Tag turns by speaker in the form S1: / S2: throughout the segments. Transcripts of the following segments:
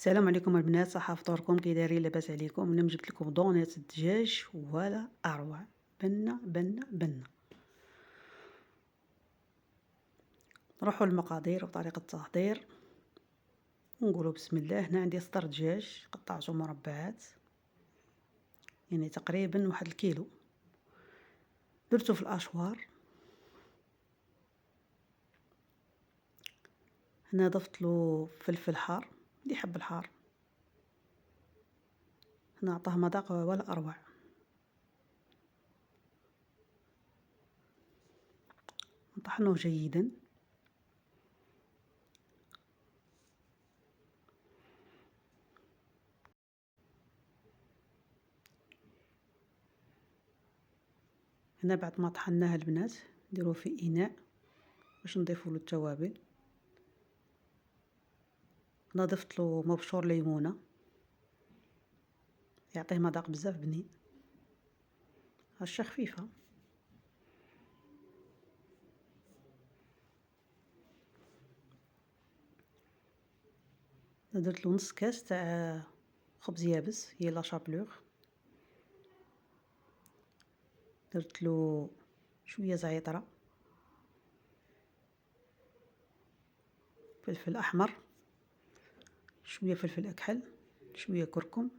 S1: السلام عليكم البنات، صحة فطوركم كي دايرين؟ لاباس عليكم؟ انا جبت لكم دونيت الدجاج ولا اروع. بنه بنه بنه. نروحوا للمقادير وطريقه التحضير ونقولوا بسم الله. هنا عندي صدر دجاج قطعته مربعات، يعني تقريبا 1 الكيلو. درته في الاشوار. هنا ضفت له فلفل حار اللي يحب الحار. هنا عطاه مذاق ولا اروع. نطحنوه جيدا. هنا بعد ما طحناه البنات نديروه في اناء باش نضيفوا له التوابل. هنا ضفت له مبشور ليمونه يعطيه مذاق بزاف بنين، هشه خفيفه. درت له نص كاس تاع خبز يابس هي لا شابلور. درت له شويه زعتره، فلفل احمر، شويه فلفل اكحل، شويه كركم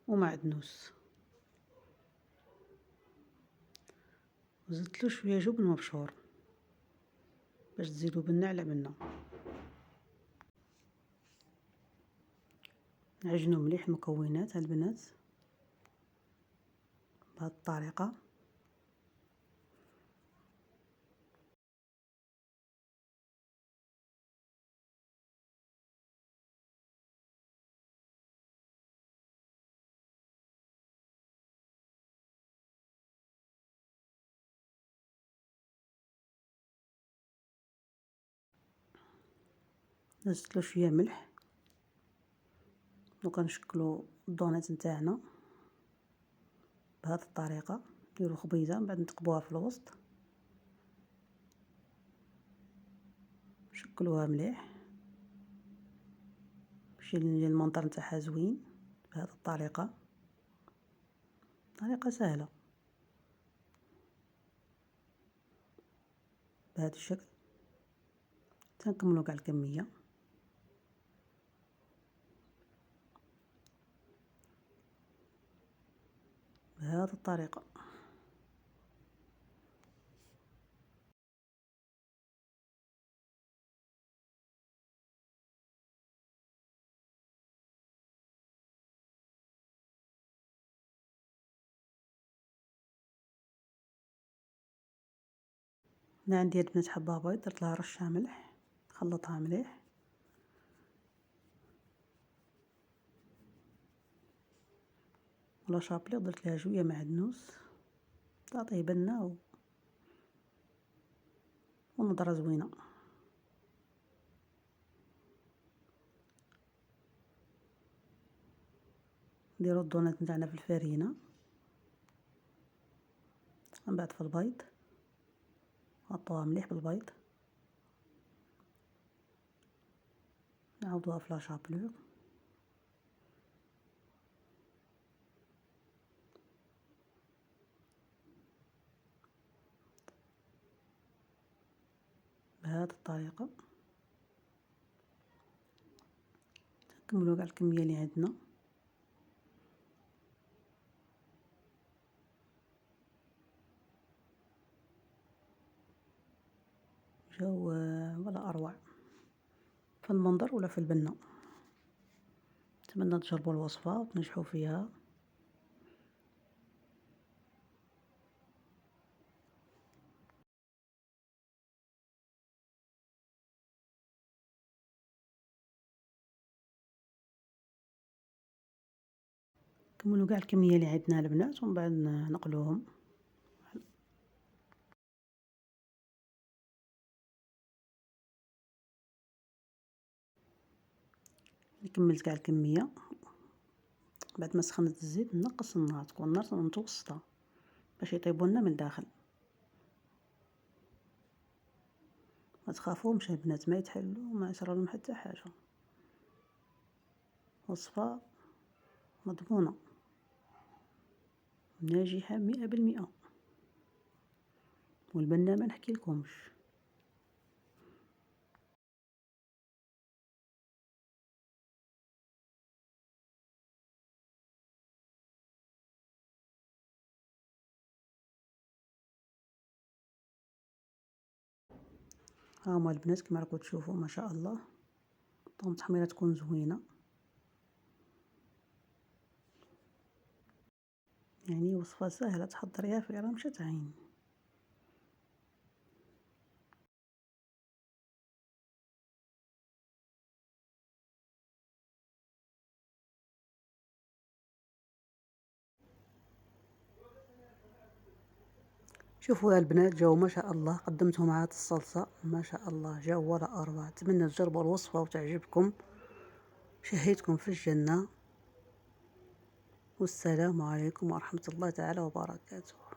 S1: ومعدنوس. وزدت له شويه جبن مبشور باش تزيدو بنه على بنه. نعجنو مليح المكونات البنات بهذه الطريقه. زدت له شويه ملح وكنشكلو الدونيت نتاعنا بهذه الطريقه. نديرو خبيزه من بعد نتقبوها في الوسط، نشكلوها مليح باش يولي المنظر نتاعها زوين. بهذه الطريقه، طريقه سهله بهذا الشكل. تنكملوا كاع الكميه بهذه الطريقه. هنا عندي البنات حبه بيض درت لها رشه ملح، خلطها مليح. ولا شابلي درت لها شويه معدنوس تعطيه بنه ونضره زوينه. نديرو الدونات نتاعنا في الفرينه، من بعد في البيض غطوها مليح بالبيض، نعاودوها في لا شابلور. بهذه الطريقه نكملوا كاع الكميه اللي عندنا. جاو ولا اروع في المنظر ولا في البنه. نتمنى تجربوا الوصفه وتنجحوا فيها. كملوا كاع الكميه اللي عندنا البنات ومن بعد نقلوهم. كملت كاع الكميه. بعد ما سخنت الزيت نقص النار، تكون النار متوسطه باش يطيبوا لنا من الداخل. ما تخافوهمش البنات، ما يتحلوا وما يصرى لهم حتى حاجه. وصفة مضمونة ناجحة 100%. والبنة ما نحكيلكمش. هاهما البنات كما راكم تشوفوا ما شاء الله طون التحميرة تكون زوينة، يعني وصفة سهلة تحضريها في رمشة عين. شوفوا يا البنات جاو ما شاء الله، قدمتهم مع هاد الصلصة ما شاء الله جاو ولا أروع. أتمنى تجربوا الوصفة وتعجبكم، شهيتكم في الجنة، والسلام عليكم ورحمة الله تعالى وبركاته.